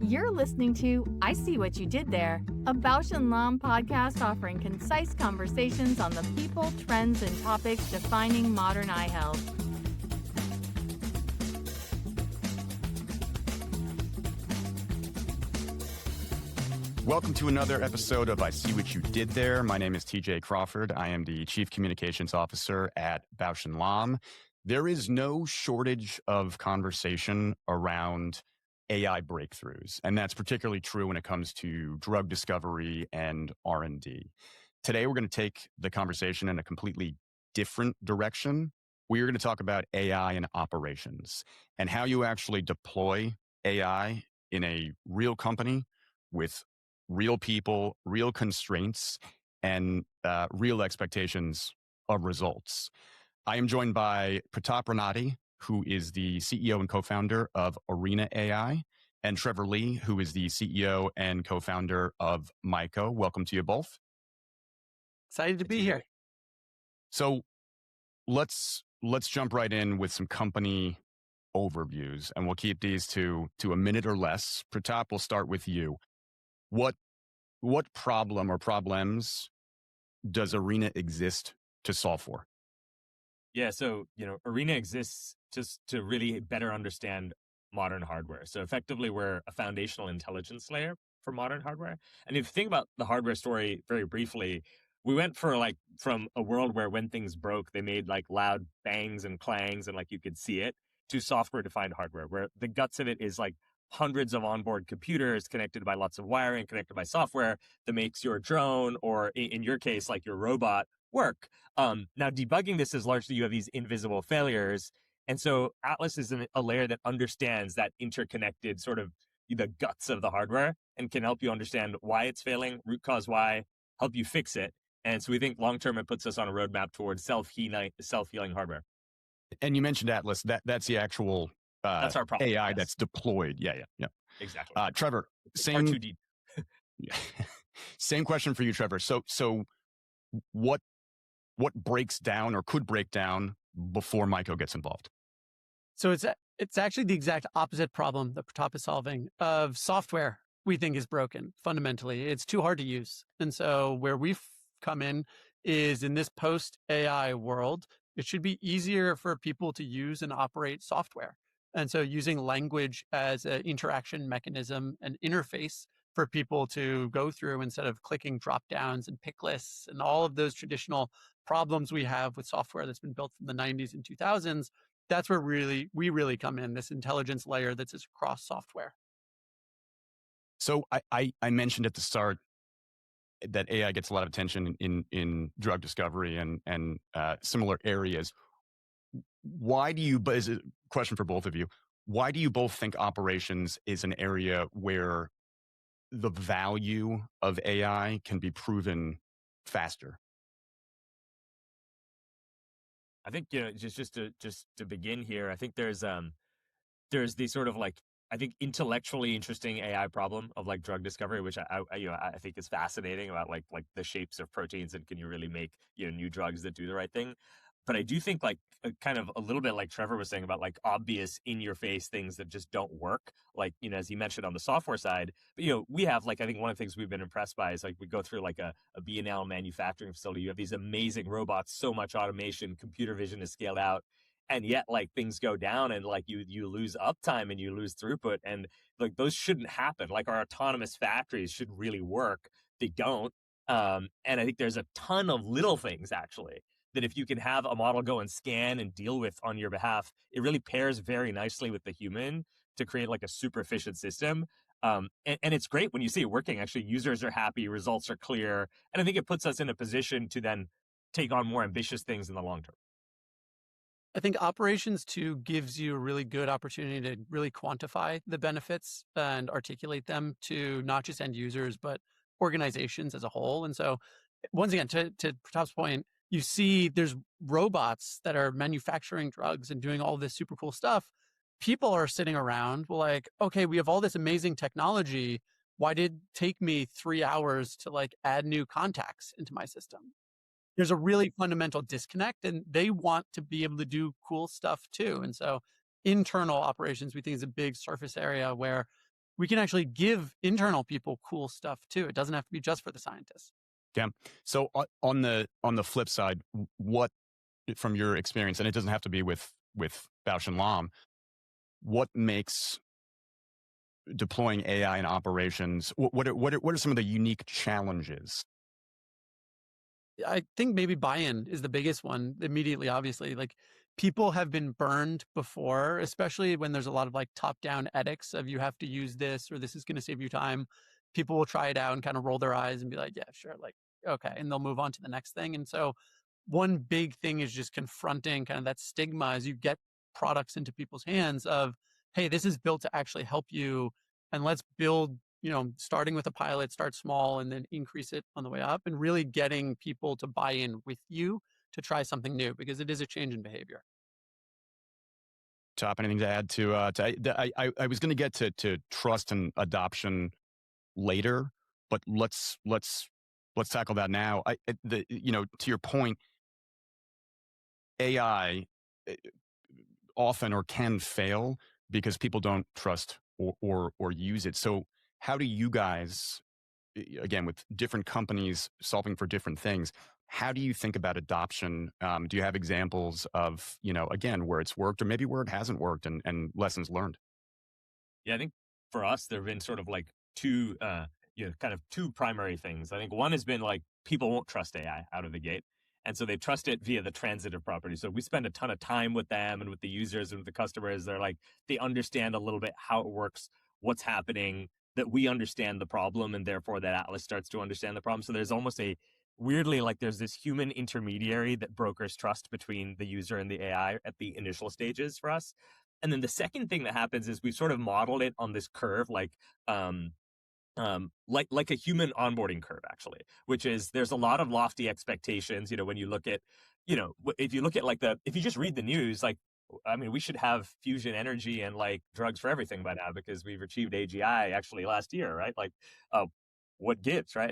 You're listening to I See What You Did There, a Bausch Lomb podcast offering concise conversations on the people, trends, and topics defining modern eye health. Welcome to another episode of I See What You Did There. My name is TJ Crawford. I am the Chief Communications Officer at Bausch Lomb. There is no shortage of conversation around AI breakthroughs, and that's particularly true when it comes to drug discovery and R&D. Today, we're going to take the conversation in a completely different direction. We're going to talk about AI in operations and how you actually deploy AI in a real company with real people, real constraints, and real expectations of results. I am joined by Pratap Ranade, who is the CEO and co-founder of Arena AI, and Trevor Lee, who is the CEO and co-founder of Myko. Welcome to you both. Excited to be here. So let's jump right in with some company overviews, and we'll keep these to a minute or less. Pratap, we'll start with you. What problem or problems does Arena exist to solve for? Yeah, so, Arena exists just to really better understand modern hardware. So effectively, we're a foundational intelligence layer for modern hardware. And if you think about the hardware story very briefly, we went from a world where when things broke, they made loud bangs and clangs and you could see it, to software-defined hardware, where the guts of it is hundreds of onboard computers connected by lots of wiring, connected by software that makes your drone, or in your case, your robot, work. Now, debugging this is largely you have these invisible failures. And so Atlas is a layer that understands that interconnected sort of the guts of the hardware and can help you understand why it's failing, root cause why, help you fix it. And so we think long-term, it puts us on a roadmap towards self-healing hardware. And you mentioned Atlas. That's the actual that's our problem, AI yes. That's deployed. Yeah. Exactly. Trevor, same question for you, Trevor. So what breaks down or could break down before Myko gets involved? So it's actually the exact opposite problem that Pratap is solving of software we think is broken fundamentally. It's too hard to use. And so where we've come in is in this post-AI world, it should be easier for people to use and operate software. And so using language as an interaction mechanism and interface for people to go through instead of clicking drop downs and pick lists and all of those traditional problems we have with software that's been built from the 90s and 2000s, that's where we really come in, this intelligence layer that's across software. So I mentioned at the start that AI gets a lot of attention in drug discovery and similar areas. But as a question for both of you, why do you both think operations is an area where the value of AI can be proven faster? I think, just to begin here, I think there's the sort of I think intellectually interesting AI problem of drug discovery, which I think is fascinating about the shapes of proteins and can you really make new drugs that do the right thing. But I do think kind of a little bit like Trevor was saying about obvious in your face things that just don't work. As he mentioned on the software side, but we have I think one of the things we've been impressed by is we go through a B&L manufacturing facility. You have these amazing robots, so much automation, computer vision is scaled out. And yet, things go down and you lose uptime and you lose throughput, and those shouldn't happen. Our autonomous factories should really work. They don't. And I think there's a ton of little things actually that if you can have a model go and scan and deal with on your behalf, it really pairs very nicely with the human to create a super efficient system. And it's great when you see it working. Actually, users are happy, results are clear, and I think it puts us in a position to then take on more ambitious things in the long term. I think operations too gives you a really good opportunity to really quantify the benefits and articulate them to not just end users, but organizations as a whole. And so once again, to Pratap's point, you see there's robots that are manufacturing drugs and doing all this super cool stuff. People are sitting around okay, we have all this amazing technology. Why did it take me 3 hours to add new contacts into my system? There's a really fundamental disconnect, and they want to be able to do cool stuff too. And so internal operations, we think, is a big surface area where we can actually give internal people cool stuff too. It doesn't have to be just for the scientists. Yeah. So on the flip side, what from your experience, and it doesn't have to be with Bausch and Lomb, what makes deploying AI in operations? What are some of the unique challenges? I think maybe buy-in is the biggest one immediately, obviously. Like people have been burned before, especially when there's a lot of like top-down edicts of you have to use this or this is going to save you time. People will try it out and kind of roll their eyes and be like, yeah, sure, like, okay. And they'll move on to the next thing. And so one big thing is just confronting kind of that stigma as you get products into people's hands of, hey, this is built to actually help you. And let's build, starting with a pilot, start small and then increase it on the way up, and really getting people to buy in with you to try something new because it is a change in behavior. Top, anything to add to? I was going to get to trust and adoption later, but let's tackle that now. To your point, AI often or can fail because people don't trust or use it. So how do you guys, again, with different companies solving for different things, how do you think about adoption? Do you have examples of, again, where it's worked or maybe where it hasn't worked and lessons learned? Yeah, I think for us, there have been sort of like two, kind of two primary things. I think one has been like people won't trust AI out of the gate. And so they trust it via the transitive property. So we spend a ton of time with them and with the users and with the customers. They're like, they understand a little bit how it works, what's happening, that we understand the problem, and therefore that Atlas starts to understand the problem. So there's almost a weirdly like there's this human intermediary that brokers trust between the user and the AI at the initial stages for us. And then the second thing that happens is we've sort of modeled it on this curve, like a human onboarding curve, actually, which is there's a lot of lofty expectations. When you look at, if you look at if you just read the news, like, I mean, we should have fusion energy and like drugs for everything by now because we've achieved AGI actually last year, right? Like, what gives, right?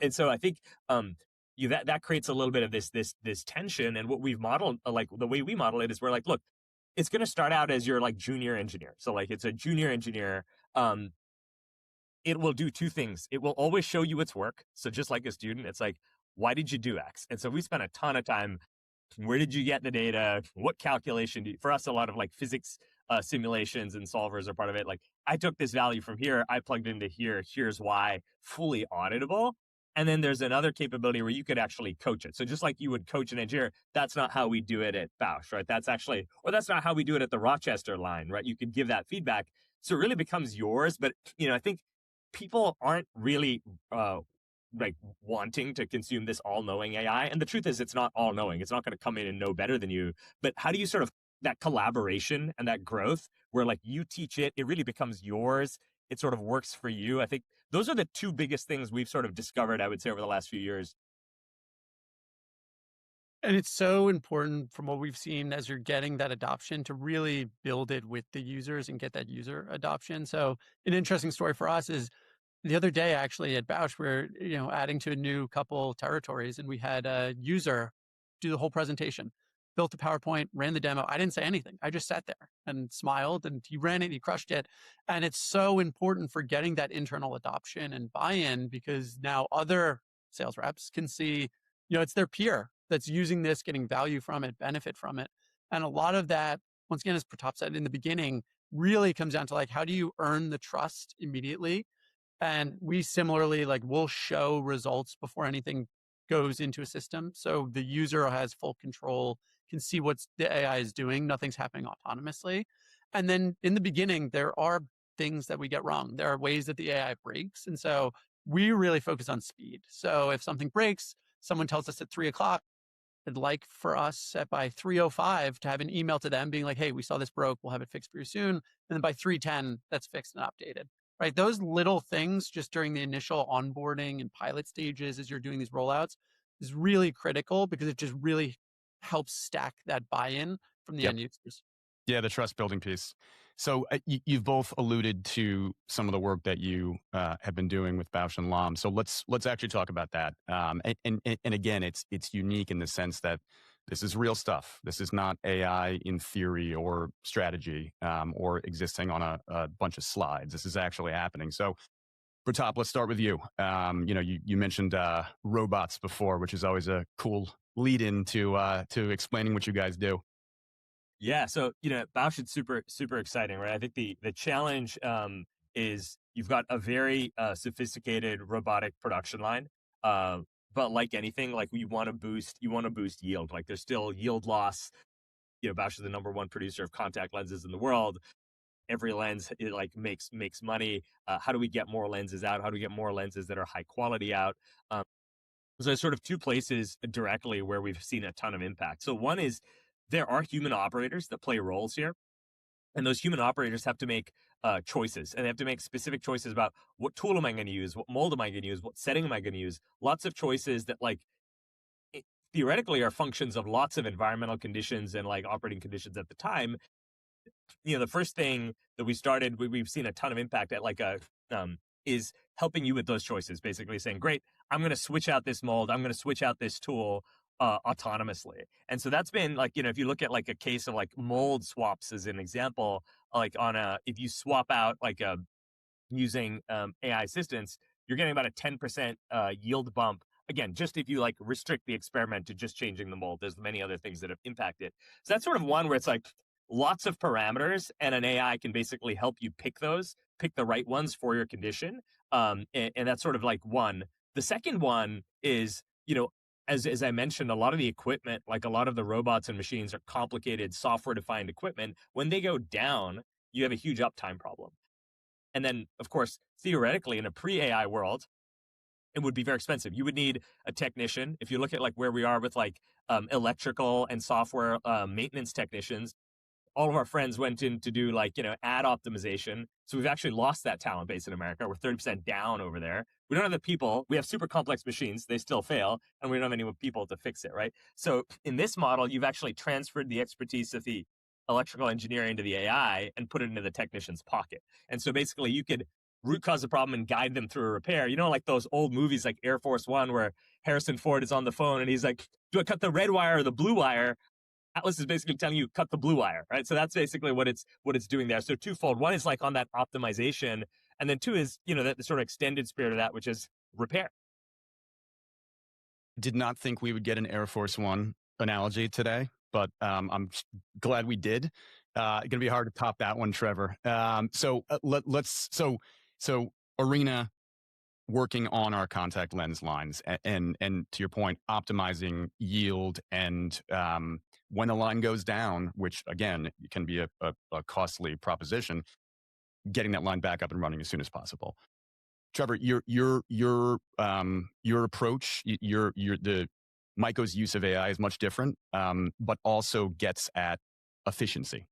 And so I think that creates a little bit of this tension. And what we've modeled, like the way we model it, is we're like, look, it's going to start out as your like junior engineer. So like it's a junior engineer. It will do two things. It will always show you its work. So just like a student, it's like, why did you do X? And so we spent a ton of time. Where did you get the data? What calculation? For us, a lot of like physics simulations and solvers are part of it. Like I took this value from here, I plugged into here. Here's why, fully auditable. And then there's another capability where you could actually coach it. So just like you would coach an engineer, that's not how we do it at Bausch, right? That's not how we do it at the Rochester line, right? You could give that feedback. So it really becomes yours. But, I think people aren't really like wanting to consume this all-knowing AI. And the truth is it's not all-knowing. It's not going to come in and know better than you. But how do you sort of that collaboration and that growth where like you teach it, it really becomes yours. It sort of works for you. I think those are the two biggest things we've sort of discovered, I would say, over the last few years. And it's so important from what we've seen as you're getting that adoption to really build it with the users and get that user adoption. So an interesting story for us is the other day, actually at Bausch, we're adding to a new couple territories, and we had a user do the whole presentation, built a PowerPoint, ran the demo. I didn't say anything. I just sat there and smiled, and he ran it, he crushed it. And it's so important for getting that internal adoption and buy-in because now other sales reps can see, it's their peer that's using this, getting value from it, benefit from it. And a lot of that, once again, as Pratap said in the beginning, really comes down to like, how do you earn the trust immediately? And we similarly, like, we'll show results before anything goes into a system. So the user has full control, can see what the AI is doing. Nothing's happening autonomously. And then in the beginning, there are things that we get wrong. There are ways that the AI breaks. And so we really focus on speed. So if something breaks, someone tells us at 3:00, I'd like for us by 3:05 to have an email to them being like, hey, we saw this broke. We'll have it fixed for you soon. And then by 3:10, that's fixed and updated. Right? Those little things just during the initial onboarding and pilot stages as you're doing these rollouts is really critical because it just really helps stack that buy-in from the end users. Yeah, the trust building piece. So you've both alluded to some of the work that you have been doing with Bausch and Lomb. So let's actually talk about that. And again, it's unique in the sense that This is real stuff. This is not AI in theory or strategy or existing on a bunch of slides. This is actually happening. So, Pratap, let's start with you. You mentioned robots before, which is always a cool lead in to explaining what you guys do. Yeah, so Bausch is super exciting, right? I think the challenge is you've got a very sophisticated robotic production line, but like anything, like you want to boost yield. Like there's still yield loss. Bausch is the #1 producer of contact lenses in the world. Every lens makes money. How do we get more lenses out? How do we get more lenses that are high quality out? So there's sort of two places directly where we've seen a ton of impact. So one is there are human operators that play roles here. And those human operators have to make choices, and they have to make specific choices about what tool am I going to use, what mold am I going to use, what setting am I going to use. Lots of choices that theoretically are functions of lots of environmental conditions and operating conditions at the time. The first thing that we've seen a ton of impact at is helping you with those choices, basically saying, great, I'm going to switch out this mold, I'm going to switch out this tool autonomously. And so that's been if you look at a case of mold swaps as an example, if you swap out using AI assistance, you're getting about a 10% yield bump. Again, just if you restrict the experiment to just changing the mold. There's many other things that have impacted. So that's sort of one where it's lots of parameters, and an AI can basically help you pick the right ones for your condition. And that's sort of one. The second one is, as I mentioned, a lot of the equipment, a lot of the robots and machines are complicated software-defined equipment. When they go down, you have a huge uptime problem. And then, of course, theoretically, in a pre-AI world, it would be very expensive. You would need a technician. If you look at where we are with electrical and software maintenance technicians, all of our friends went in to do ad optimization. So we've actually lost that talent base in America. We're 30% down over there. We don't have the people. We have super complex machines. They still fail. And we don't have any people to fix it, right? So in this model, you've actually transferred the expertise of the electrical engineering to the AI and put it into the technician's pocket. And so basically you could root cause a problem and guide them through a repair. Like those old movies like Air Force One, where Harrison Ford is on the phone and he's like, do I cut the red wire or the blue wire? Atlas is basically telling you cut the blue wire, right? So that's basically what it's doing there. So twofold. One is on that optimization, and then two is that the sort of extended spirit of that, which is repair. Did not think we would get an Air Force One analogy today, but I'm glad we did. Going to be hard to top that one, Trevor. So Arena working on our contact lens lines and to your point, optimizing yield and when the line goes down, which again can be a costly proposition, getting that line back up and running as soon as possible. Trevor, your approach, the Myko's use of AI is much different, but also gets at efficiency.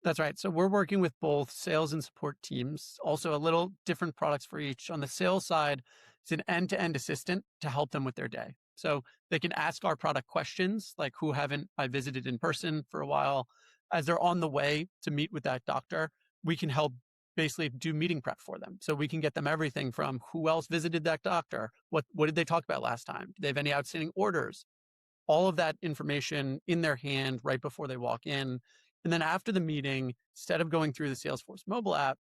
That's right. So we're working with both sales and support teams, also a little different products for each. On the sales side, it's an end-to-end assistant to help them with their day. So they can ask our product questions, like who haven't I visited in person for a while. As they're on the way to meet with that doctor, we can help basically do meeting prep for them. So we can get them everything from who else visited that doctor, what did they talk about last time? Do they have any outstanding orders? All of that information in their hand right before they walk in. And then after the meeting, instead of going through the Salesforce mobile app,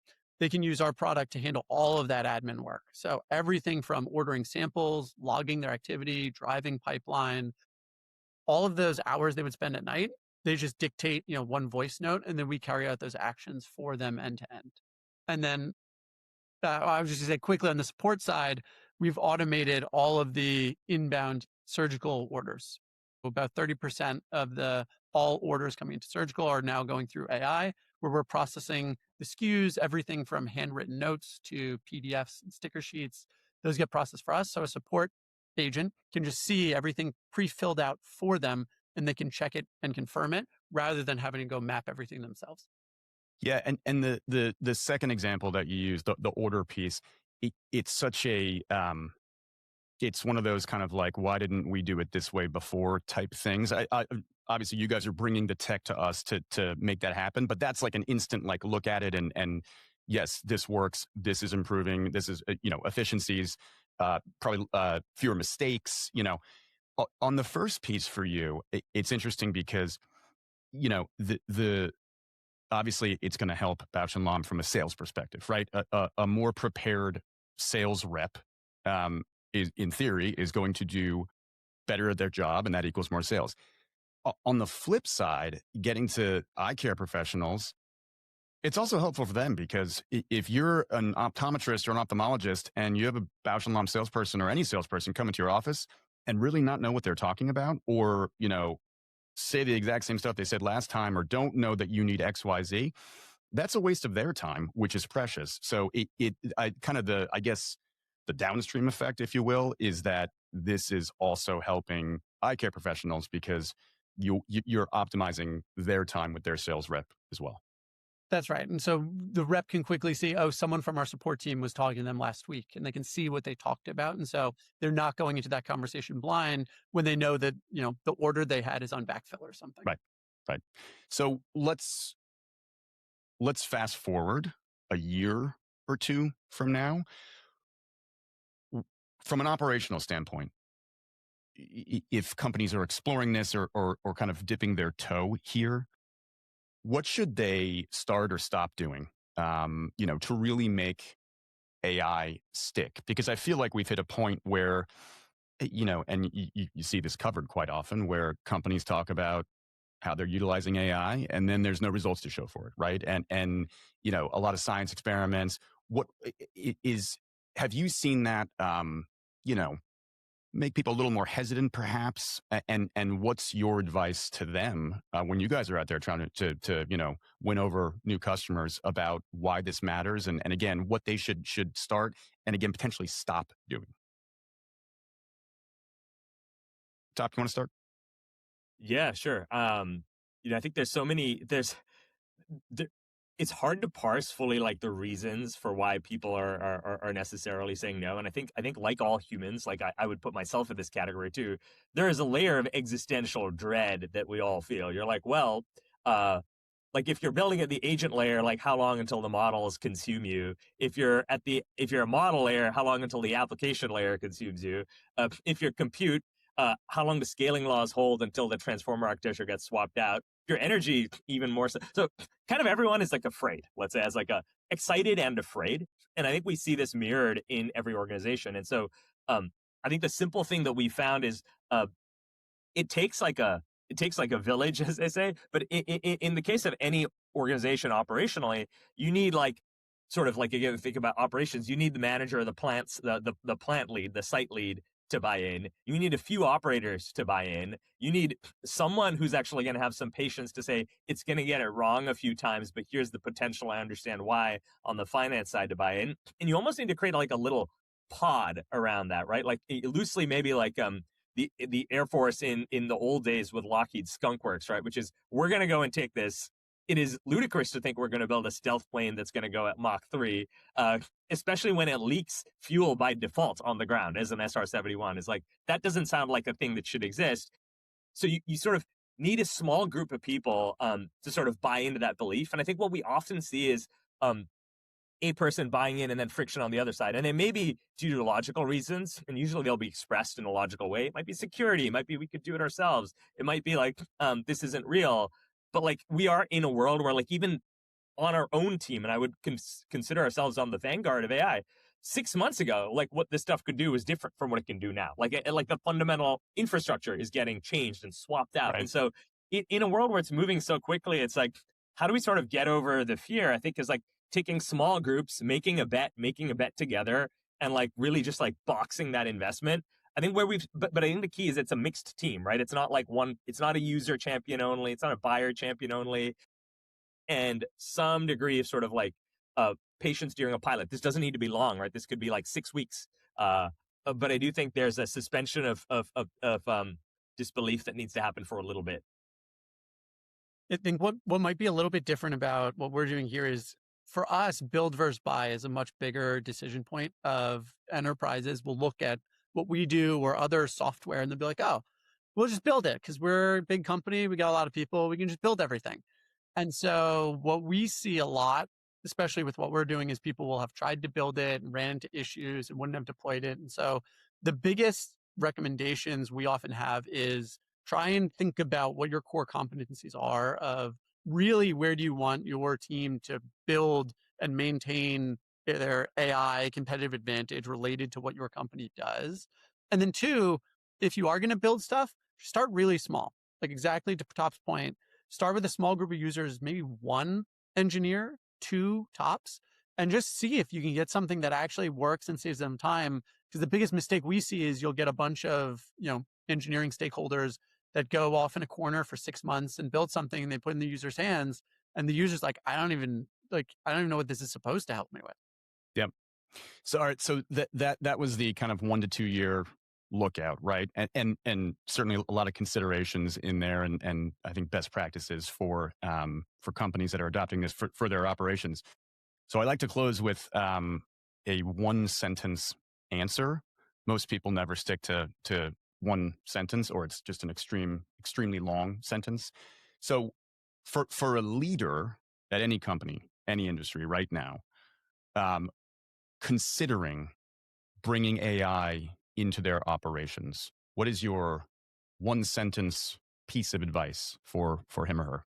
they can use our product to handle all of that admin work. So everything from ordering samples, logging their activity, driving pipeline, all of those hours they would spend at night, they just dictate, one voice note, and then we carry out those actions for them end to end. And then I was just going to say quickly on the support side, we've automated all of the inbound surgical orders. About 30% of all orders coming into surgical are now going through AI, where we're processing the SKUs, everything from handwritten notes to PDFs and sticker sheets. Those get processed for us. So a support agent can just see everything pre-filled out for them, and they can check it and confirm it rather than having to go map everything themselves. Yeah, and the second example that you used, the order piece, it's such a it's one of those kind of why didn't we do it this way before type things. I obviously you guys are bringing the tech to us to make that happen, but that's an instant look at it and yes, this works, this is improving, this is efficiencies, probably fewer mistakes. On the first piece for you, it's interesting because, the obviously it's going to help Bausch and Lomb from a sales perspective, right? A more prepared sales rep, in theory, is going to do better at their job, and that equals more sales. On the flip side, getting to eye care professionals, it's also helpful for them because if you're an optometrist or an ophthalmologist and you have a Bausch and Lomb salesperson or any salesperson come into your office and really not know what they're talking about, or say the exact same stuff they said last time, or don't know that you need XYZ, that's a waste of their time, which is precious. So I guess the downstream effect, if you will, is that this is also helping eye care professionals because you're optimizing their time with their sales rep as well. That's right. And so the rep can quickly see, oh, someone from our support team was talking to them last week, and they can see what they talked about. And so they're not going into that conversation blind when they know that, the order they had is on backfill or something. Right. Right. So let's fast forward a year or two from now. From an operational standpoint, if companies are exploring this or kind of dipping their toe here, what should they start or stop doing, to really make AI stick? Because I feel like we've hit a point where, and you see this covered quite often, where companies talk about how they're utilizing AI, and then there's no results to show for it, right? And a lot of science experiments. What is? Have you seen that? Make people a little more hesitant, perhaps. And what's your advice to them when you guys are out there trying to win over new customers about why this matters, and again, what they should start and again potentially stop doing? Top, you want to start? Yeah, sure. I think there's so many. There, it's hard to parse fully like the reasons for why people are necessarily saying no. And I think like all humans, like I would put myself in this category too. There is a layer of existential dread that we all feel. You're like, well, like if you're building at the agent layer, like how long until the models consume you? If you're a model layer, how long until the application layer consumes you? If you're compute, how long do scaling laws hold until the transformer architecture gets swapped out? Your energy, even more so. So kind of everyone is like afraid, let's say, as like a excited and afraid. And I think we see this mirrored in every organization. And so I think the simple thing that we found is it takes like a village, as they say. But in the case of any organization operationally, you need like sort of like, again, think about operations, you need the manager of the plants, the plant lead, the site lead to buy in. You need a few operators to buy in. You need someone who's actually going to have some patience to say, it's going to get it wrong a few times, but here's the potential. I understand why on the finance side to buy in. And you almost need to create like a little pod around that, right? Like loosely, maybe like the Air Force in the old days with Lockheed Skunk Works, right? Which is, we're going to go and take this. It is ludicrous to think we're going to build a stealth plane that's going to go at Mach 3, especially when it leaks fuel by default on the ground as an SR-71. Is like, that doesn't sound like a thing that should exist. So you sort of need a small group of people to sort of buy into that belief. And I think what we often see is a person buying in and then friction on the other side. And it may be due to logical reasons, and usually they'll be expressed in a logical way. It might be security. It might be we could do it ourselves. It might be like, this isn't real. But like, we are in a world where like even on our own team, and I would consider ourselves on the vanguard of AI, 6 months ago, like what this stuff could do is different from what it can do now. Like the fundamental infrastructure is getting changed and swapped out. Right. And so in a world where it's moving so quickly, it's like, how do we sort of get over the fear? I think is like taking small groups, making a bet together, and like really just like boxing that investment. I think but I think the key is it's a mixed team, right? It's not like it's not a user champion only. It's not a buyer champion only. And some degree of sort of like patience during a pilot. This doesn't need to be long, right? This could be like 6 weeks. But I do think there's a suspension of disbelief that needs to happen for a little bit. I think what might be a little bit different about what we're doing here is, for us, build versus buy is a much bigger decision point. Of enterprises will look at what we do or other software and they'll be like, oh, we'll just build it because we're a big company. We got a lot of people. We can just build everything. And so what we see a lot, especially with what we're doing, is people will have tried to build it and ran into issues and wouldn't have deployed it. And so the biggest recommendations we often have is try and think about what your core competencies are of really where do you want your team to build and maintain their AI competitive advantage related to what your company does. And then two, if you are going to build stuff, start really small. Like exactly to Pratap's point, start with a small group of users, maybe one engineer, two tops, and just see if you can get something that actually works and saves them time. Because the biggest mistake we see is you'll get a bunch of, engineering stakeholders that go off in a corner for 6 months and build something and they put in the user's hands. And the user's like, I don't even know what this is supposed to help me with. Yep. So, all right. So that was the kind of 1 to 2 year lookout, right? And certainly a lot of considerations in there, and I think best practices for companies that are adopting this for their operations. So I like to close with a 1-sentence answer. Most people never stick to one sentence, or it's just an extremely long sentence. So for a leader at any company, any industry right now, considering bringing AI into their operations, what is your 1-sentence piece of advice for him or her?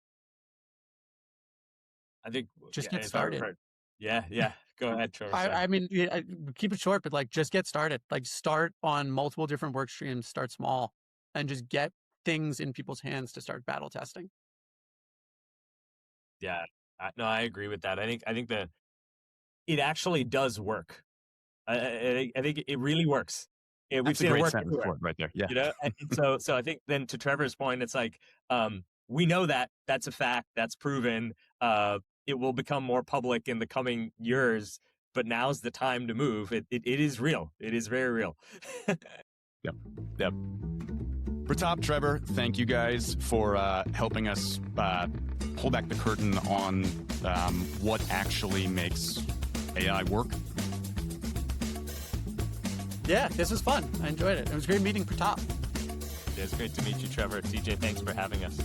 I think just get started. Yeah. Go ahead, Trevor. I mean, keep it short, but like just get started. Like start on multiple different work streams, start small, and just get things in people's hands to start battle testing. Yeah, I agree with that. I think that it actually does work. I think it really works. We've seen it work everywhere, right there. Yeah. And so I think then to Trevor's point, it's like we know that that's a fact, that's proven. It will become more public in the coming years, but now's the time to move. It is real. It is very real. Yep. Pratap, Trevor, thank you guys for helping us pull back the curtain on what actually makes AI work. Yeah, this was fun. I enjoyed it. It was great meeting Pratap. It was great to meet you, Trevor. TJ, thanks for having us.